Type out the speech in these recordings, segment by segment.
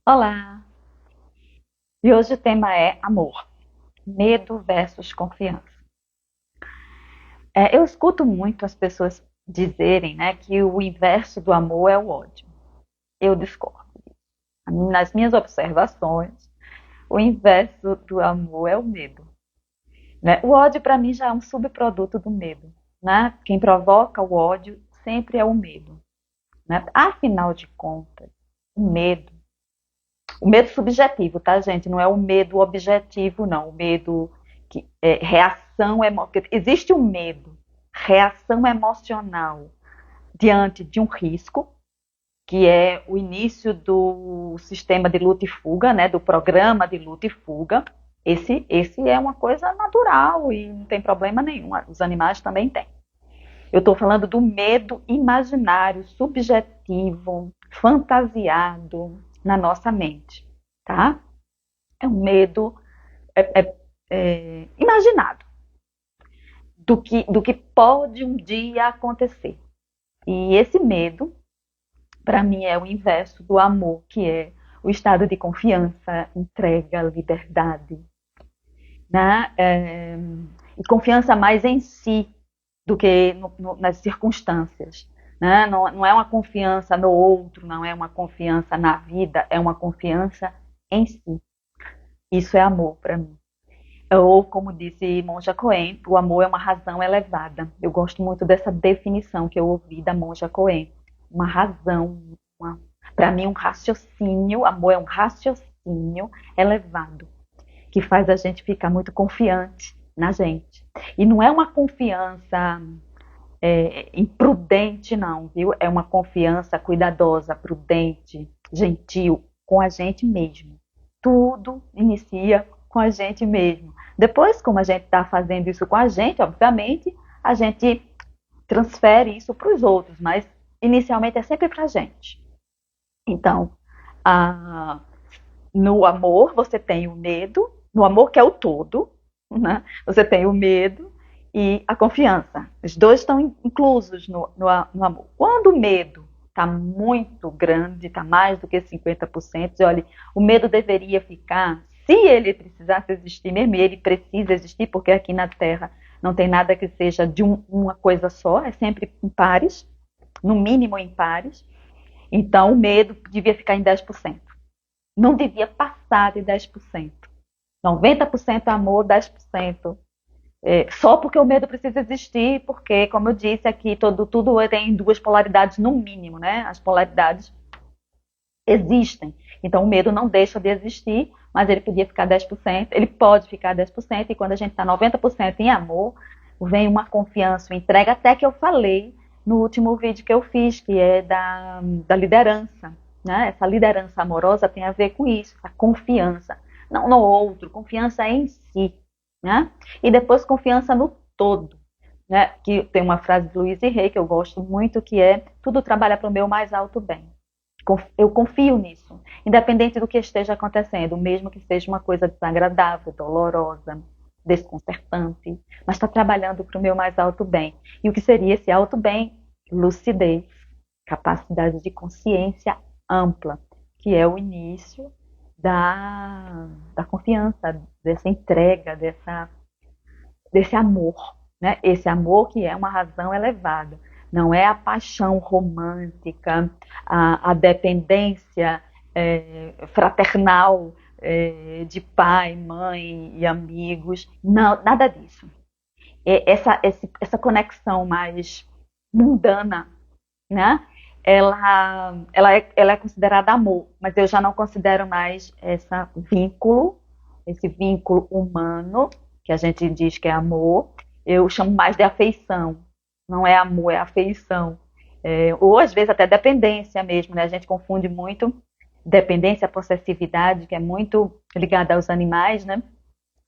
Olá! E hoje o tema é amor, medo versus confiança. Eu escuto muito as pessoas dizerem, né, que o inverso do amor é o ódio. Eu discordo. Nas minhas observações, o inverso do amor é o medo, né? O ódio para mim já é um subproduto do medo, né? Quem provoca o ódio sempre é o medo, né? Afinal de contas, o medo subjetivo, tá, gente? Não é o medo objetivo, não. O medo que é reação emocional. Existe um medo, reação emocional diante de um risco, que é o início do sistema de luta e fuga, né? Do programa de luta e fuga. Esse é uma coisa natural e não tem problema nenhum. Os animais também têm. Eu estou falando do medo imaginário, subjetivo, fantasiado na nossa mente, tá? É um medo imaginado do que pode um dia acontecer. E esse medo, para mim, é o inverso do amor, que é o estado de confiança, entrega, liberdade, né? E confiança mais em si do que nas circunstâncias. Né? Não é uma confiança no outro, não é uma confiança na vida, é uma confiança em si. Isso é amor para mim. Ou, como disse Monja Coen, o amor é uma razão elevada. Eu gosto muito dessa definição que eu ouvi da Monja Coen. Uma razão, para mim, um raciocínio, amor é um raciocínio elevado, que faz a gente ficar muito confiante na gente. E não é uma confiança imprudente, não, viu? É uma confiança cuidadosa, prudente, gentil, com a gente mesmo. Tudo inicia com a gente mesmo. Depois, como a gente está fazendo isso com a gente, obviamente, a gente transfere isso para os outros, mas inicialmente é sempre para a gente. Então, no amor você tem o medo, no amor que é o todo, né? Você tem o medo e a confiança. Os dois estão inclusos no amor. Quando o medo está muito grande, está mais do que 50%, e olha, o medo deveria ficar, se ele precisasse existir mesmo, e ele precisa existir, porque aqui na Terra não tem nada que seja de uma coisa só, é sempre em pares, no mínimo em pares. Então o medo devia ficar em 10%. Não devia passar de 10%. 90% amor, 10% só porque o medo precisa existir, porque, como eu disse aqui, tudo tem duas polaridades no mínimo, né? As polaridades existem. Então o medo não deixa de existir, mas ele podia ficar 10%, ele pode ficar 10%, e quando a gente está 90% em amor, vem uma confiança, uma entrega, até que eu falei no último vídeo que eu fiz, que é da liderança. Né? Essa liderança amorosa tem a ver com isso, a confiança. Não no outro, confiança em si. Né? E depois confiança no todo. Né? Que tem uma frase de Louise Hay que eu gosto muito, que é: tudo trabalha para o meu mais alto bem. Eu confio nisso, independente do que esteja acontecendo, mesmo que seja uma coisa desagradável, dolorosa, desconcertante, mas está trabalhando para o meu mais alto bem. E o que seria esse alto bem? Lucidez, capacidade de consciência ampla, que é o início da confiança, dessa entrega, desse amor, né? Esse amor que é uma razão elevada. Não é a paixão romântica, a dependência fraternal de pai, mãe e amigos. Não, nada disso. Essa conexão mais mundana, né? Ela é considerada amor, mas eu já não considero mais esse vínculo humano, que a gente diz que é amor, eu chamo mais de afeição. Não é amor, é afeição. Ou às vezes até dependência mesmo, né? A gente confunde muito dependência, possessividade, que é muito ligada aos animais, né?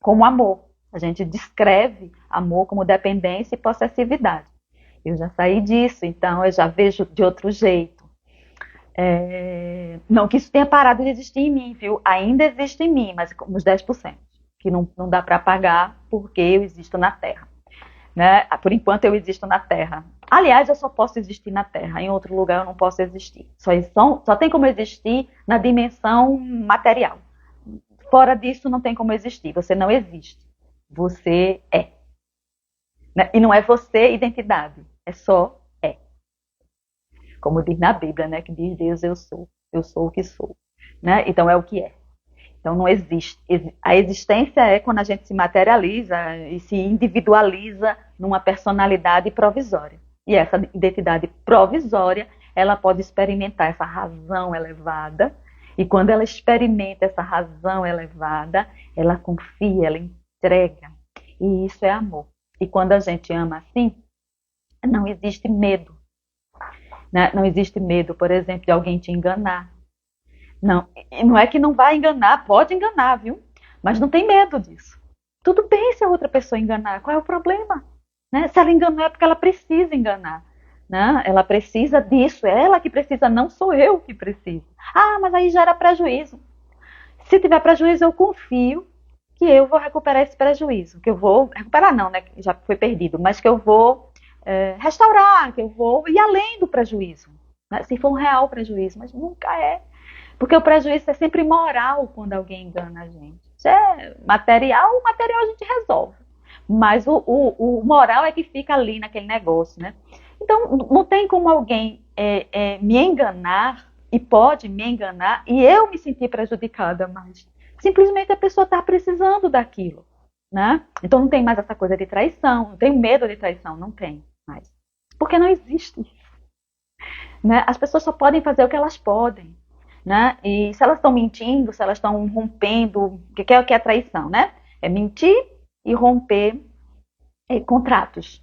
Como amor. A gente descreve amor como dependência e possessividade. Eu já saí disso, então eu já vejo de outro jeito. Não que isso tenha parado de existir em mim, viu? Ainda existe em mim, mas uns 10%, que não dá para apagar porque eu existo na Terra. né? Por enquanto eu existo na Terra. Aliás, eu só posso existir na Terra, em outro lugar eu não posso existir. Só tem como existir na dimensão material. Fora disso não tem como existir, você não existe. Você é. Né? E não é você identidade, é só é. Como diz na Bíblia, né? Que diz Deus, eu sou o que sou. Né? Então é o que é. Então não existe. A existência é quando a gente se materializa e se individualiza numa personalidade provisória. E essa identidade provisória, ela pode experimentar essa razão elevada. E quando ela experimenta essa razão elevada, ela confia, ela entrega. E isso é amor. E quando a gente ama assim, não existe medo. Né? Não existe medo, por exemplo, de alguém te enganar. Não é que não vai enganar, pode enganar, viu? Mas não tem medo disso. Tudo bem se a outra pessoa enganar, qual é o problema? Né? Se ela enganou é porque ela precisa enganar. Né? Ela precisa disso, é ela que precisa, não sou eu que preciso. Ah, mas aí gera prejuízo. Se tiver prejuízo, eu confio que eu vou recuperar esse prejuízo. Que eu vou recuperar não, né? Já foi perdido, mas que eu vou restaurar, que eu vou ir além do prejuízo. Né? Se for um real prejuízo, mas nunca é. Porque o prejuízo é sempre moral quando alguém engana a gente. Se é material, o material a gente resolve. Mas o moral é que fica ali naquele negócio, né? Então, não tem como alguém me enganar, e pode me enganar, e eu me sentir prejudicada, mas simplesmente a pessoa está precisando daquilo, né? Então não tem mais essa coisa de traição, não tem medo de traição, não tem mais. Porque não existe isso. Né? As pessoas só podem fazer o que elas podem. Né? E se elas estão mentindo, se elas estão rompendo, o que é traição, né? É mentir e romper contratos.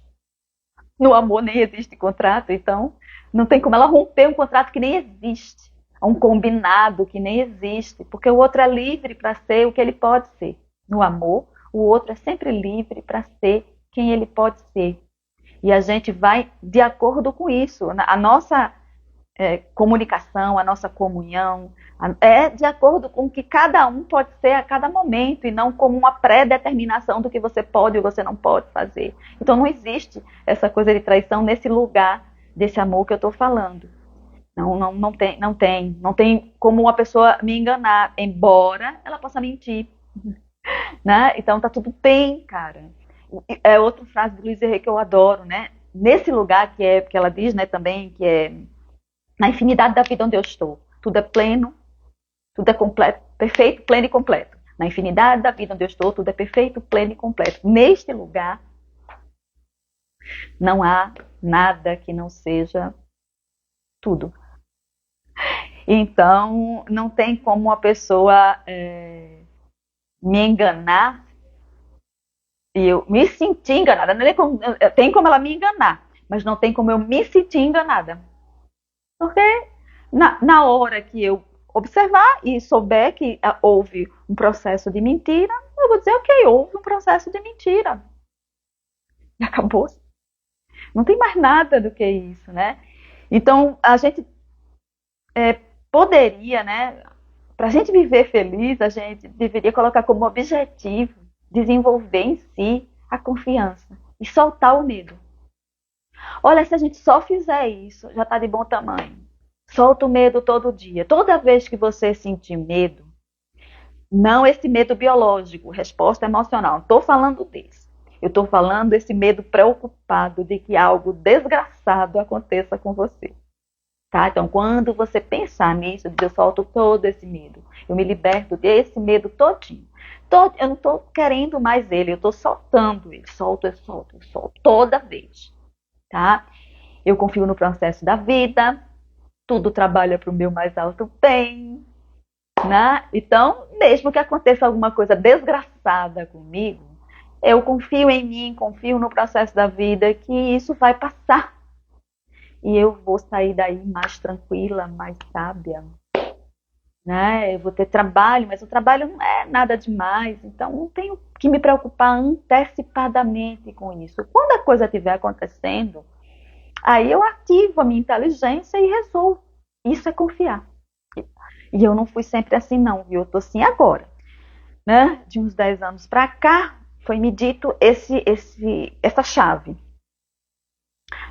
No amor nem existe contrato, então não tem como ela romper um contrato que nem existe, um combinado que nem existe, porque o outro é livre para ser o que ele pode ser. No amor, o outro é sempre livre para ser quem ele pode ser. E a gente vai de acordo com isso. A nossa comunicação, a nossa comunhão, é de acordo com o que cada um pode ser a cada momento, e não como uma pré-determinação do que você pode ou você não pode fazer. Então não existe essa coisa de traição nesse lugar desse amor que eu estou falando. Não tem como uma pessoa me enganar, embora ela possa mentir. Né? Então tá tudo bem, cara. É outra frase de Louise Hay que eu adoro, né? Nesse lugar que ela diz, né, também, que é na infinidade da vida onde eu estou. Tudo é pleno, tudo é completo, perfeito, pleno e completo. Na infinidade da vida onde eu estou, tudo é perfeito, pleno e completo. Neste lugar, não há nada que não seja tudo. Então, não tem como uma pessoa me enganar e eu me sentir enganada. Tem como ela me enganar, mas não tem como eu me sentir enganada. Porque na hora que eu observar e souber que houve um processo de mentira, eu vou dizer, ok, houve um processo de mentira. E acabou. Não tem mais nada do que isso, né? Então, a gente poderia, né? Para a gente viver feliz, a gente deveria colocar como objetivo desenvolver em si a confiança e soltar o medo. Olha, se a gente só fizer isso, já está de bom tamanho. Solta o medo todo dia. Toda vez que você sentir medo, não esse medo biológico, resposta emocional, não estou falando desse. Eu estou falando desse medo preocupado de que algo desgraçado aconteça com você. Tá? Então, quando você pensar nisso, eu solto todo esse medo. Eu me liberto desse medo todinho. Eu não estou querendo mais ele, eu estou soltando ele. Solto, eu solto toda vez. Tá? Eu confio no processo da vida, tudo trabalha para o meu mais alto bem, né? Então, mesmo que aconteça alguma coisa desgraçada comigo, eu confio em mim, confio no processo da vida, que isso vai passar. E eu vou sair daí mais tranquila, mais sábia. Né? Eu vou ter trabalho, mas o trabalho não é nada demais, então não tenho que me preocupar antecipadamente com isso. Quando a coisa estiver acontecendo, aí eu ativo a minha inteligência e resolvo. Isso é confiar. E eu não fui sempre assim não, viu? Eu tô assim agora. Né? De uns 10 anos pra cá, foi me dito essa chave.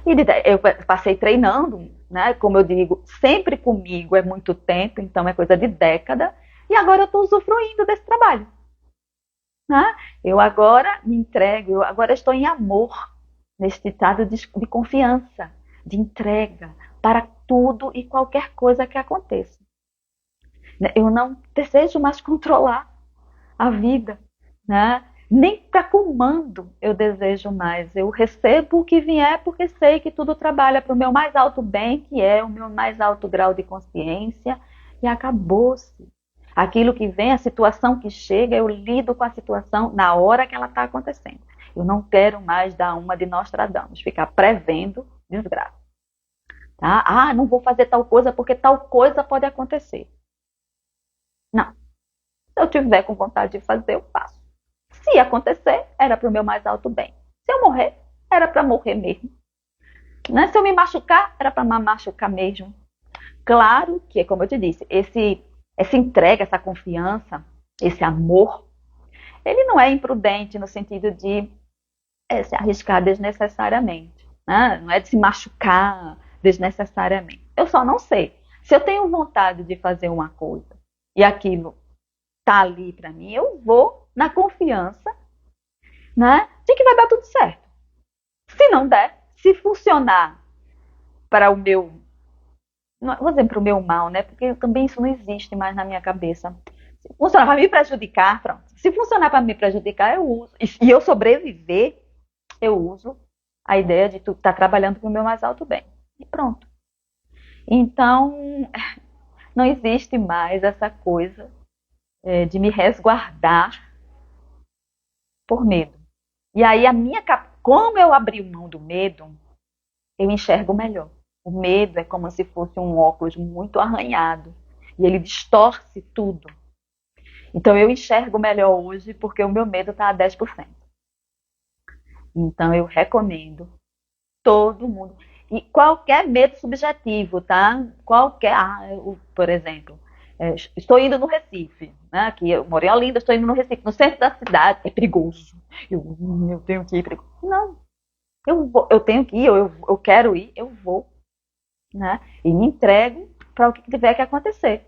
E eu passei treinando, né? Como eu digo, sempre comigo é muito tempo, então é coisa de década. E agora eu estou usufruindo desse trabalho. Né? Eu agora me entrego, eu agora estou em amor, neste estado de confiança, de entrega para tudo e qualquer coisa que aconteça. Eu não desejo mais controlar a vida, né? Nem para comando eu desejo mais. Eu recebo o que vier porque sei que tudo trabalha para o meu mais alto bem, que é o meu mais alto grau de consciência, e acabou-se. Aquilo que vem, a situação que chega, eu lido com a situação na hora que ela está acontecendo. Eu não quero mais dar uma de Nostradamus, ficar prevendo desgraça. Tá? Ah, não vou fazer tal coisa porque tal coisa pode acontecer. Não. Se eu tiver com vontade de fazer, eu faço. Se acontecer, era para o meu mais alto bem. Se eu morrer, era para morrer mesmo. Né? Se eu me machucar, era para me machucar mesmo. Claro que, como eu te disse, essa entrega, essa confiança, esse amor, ele não é imprudente no sentido de se arriscar desnecessariamente. Né? Não é de se machucar desnecessariamente. Eu só não sei. Se eu tenho vontade de fazer uma coisa e aquilo está ali para mim, eu vou na confiança, né, de que vai dar tudo certo. Se não der, se funcionar para o meu, não vou dizer para o meu mal, né, porque também isso não existe mais na minha cabeça. Se funcionar para me prejudicar, pronto. Se funcionar para me prejudicar, eu uso. E eu sobreviver, eu uso a ideia de tu estar trabalhando para o meu mais alto bem. E pronto. Então, não existe mais essa coisa de me resguardar por medo. E aí como eu abri mão do medo, eu enxergo melhor. O medo é como se fosse um óculos muito arranhado e ele distorce tudo. Então eu enxergo melhor hoje porque o meu medo está a 10%. Então eu recomendo todo mundo. E qualquer medo subjetivo, tá? Qualquer, por exemplo, estou indo no Recife, né? Aqui eu moro em Olinda, estou indo no Recife, no centro da cidade, é perigoso. Eu tenho que ir, perigoso. Não, eu tenho que ir, eu quero ir, eu vou, né? E me entrego para o que tiver que acontecer.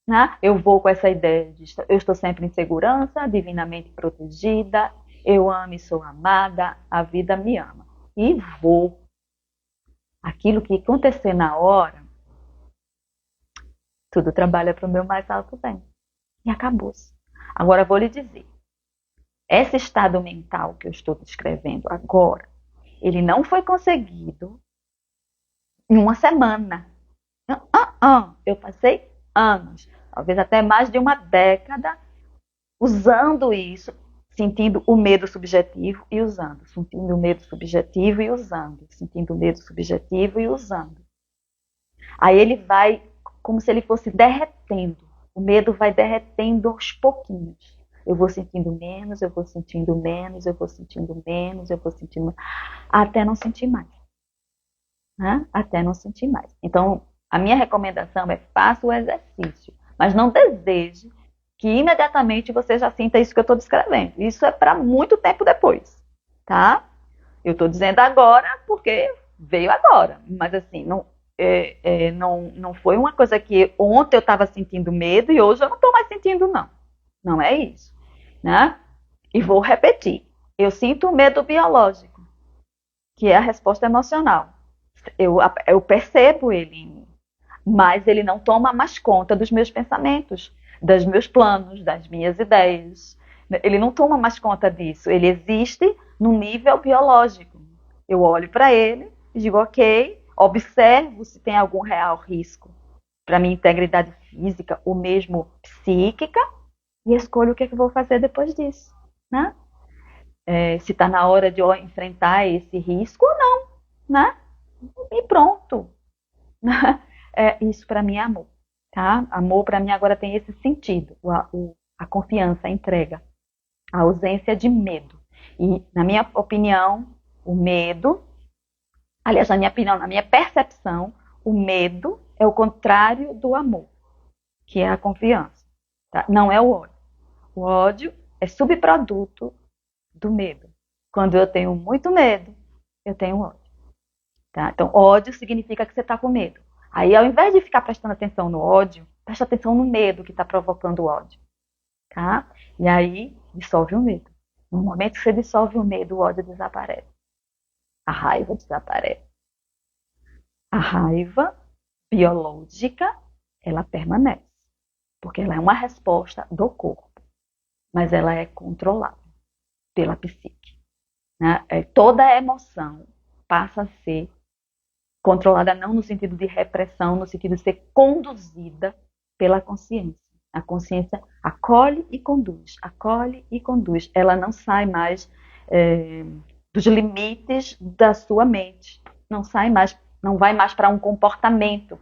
Né? Eu vou com essa ideia de eu estou sempre em segurança, divinamente protegida, eu amo e sou amada, a vida me ama. E vou. Aquilo que acontecer na hora, tudo trabalha para o meu mais alto bem. E acabou-se. Agora eu vou lhe dizer, esse estado mental que eu estou descrevendo agora, ele não foi conseguido em uma semana. Eu passei anos, talvez até mais de uma década, usando isso, sentindo o medo subjetivo e usando, sentindo o medo subjetivo e usando, sentindo o medo subjetivo e usando. Aí ele vai como se ele fosse derretendo. O medo vai derretendo aos pouquinhos. Eu vou sentindo menos, eu vou sentindo menos, eu vou sentindo menos, eu vou sentindo menos, até não sentir mais. Né? Até não sentir mais. Então, a minha recomendação é faça o exercício, mas não deseje que imediatamente você já sinta isso que eu estou descrevendo. Isso é para muito tempo depois, tá? Eu estou dizendo agora porque veio agora, mas assim, não foi uma coisa que ontem eu estava sentindo medo e hoje eu não estou mais sentindo, não. Não é isso, né? E vou repetir. Eu sinto medo biológico, que é a resposta emocional. Eu percebo ele em mim, mas ele não toma mais conta dos meus pensamentos, dos meus planos, das minhas ideias. Ele não toma mais conta disso. Ele existe no nível biológico. Eu olho para ele e digo, ok, observo se tem algum real risco para minha integridade física ou mesmo psíquica e escolho o que eu vou fazer depois disso. Né? Se está na hora de eu enfrentar esse risco ou não. Né? E pronto. Isso para mim é amor. Tá? Amor para mim agora tem esse sentido, a confiança, a entrega, a ausência de medo. E na minha opinião, o medo, aliás, na minha opinião, na minha percepção, o medo é o contrário do amor, que é a confiança. Tá? Não é o ódio. O ódio é subproduto muito medo. Quando eu tenho muito medo, eu tenho ódio. Tá? Então, ódio significa que você está com medo. Aí, ao invés de ficar prestando atenção no ódio, presta atenção no medo que está provocando o ódio. Tá? E aí, dissolve o medo. No momento que você dissolve o medo, o ódio desaparece. A raiva desaparece. A raiva biológica, ela permanece. Porque ela é uma resposta do corpo. Mas ela é controlada pela psique. Né? Toda emoção passa a ser controlada não no sentido de repressão, no sentido de ser conduzida pela consciência. A consciência acolhe e conduz, acolhe e conduz. Ela não sai mais dos limites da sua mente. Não sai mais, não vai mais para um comportamento.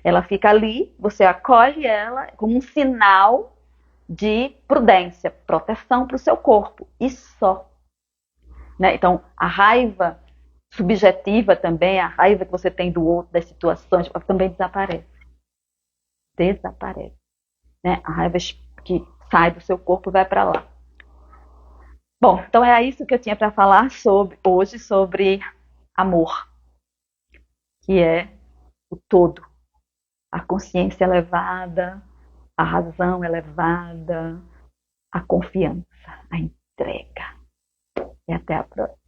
Ela fica ali, você acolhe ela como um sinal de prudência, proteção para o seu corpo. E só. Né? Então, a raiva subjetiva também, a raiva que você tem do outro, das situações, também desaparece. Desaparece. Né? A raiva que sai do seu corpo e vai para lá. Bom, então é isso que eu tinha para falar hoje sobre amor, que é o todo. A consciência elevada, a razão elevada, a confiança, a entrega. E até a próxima.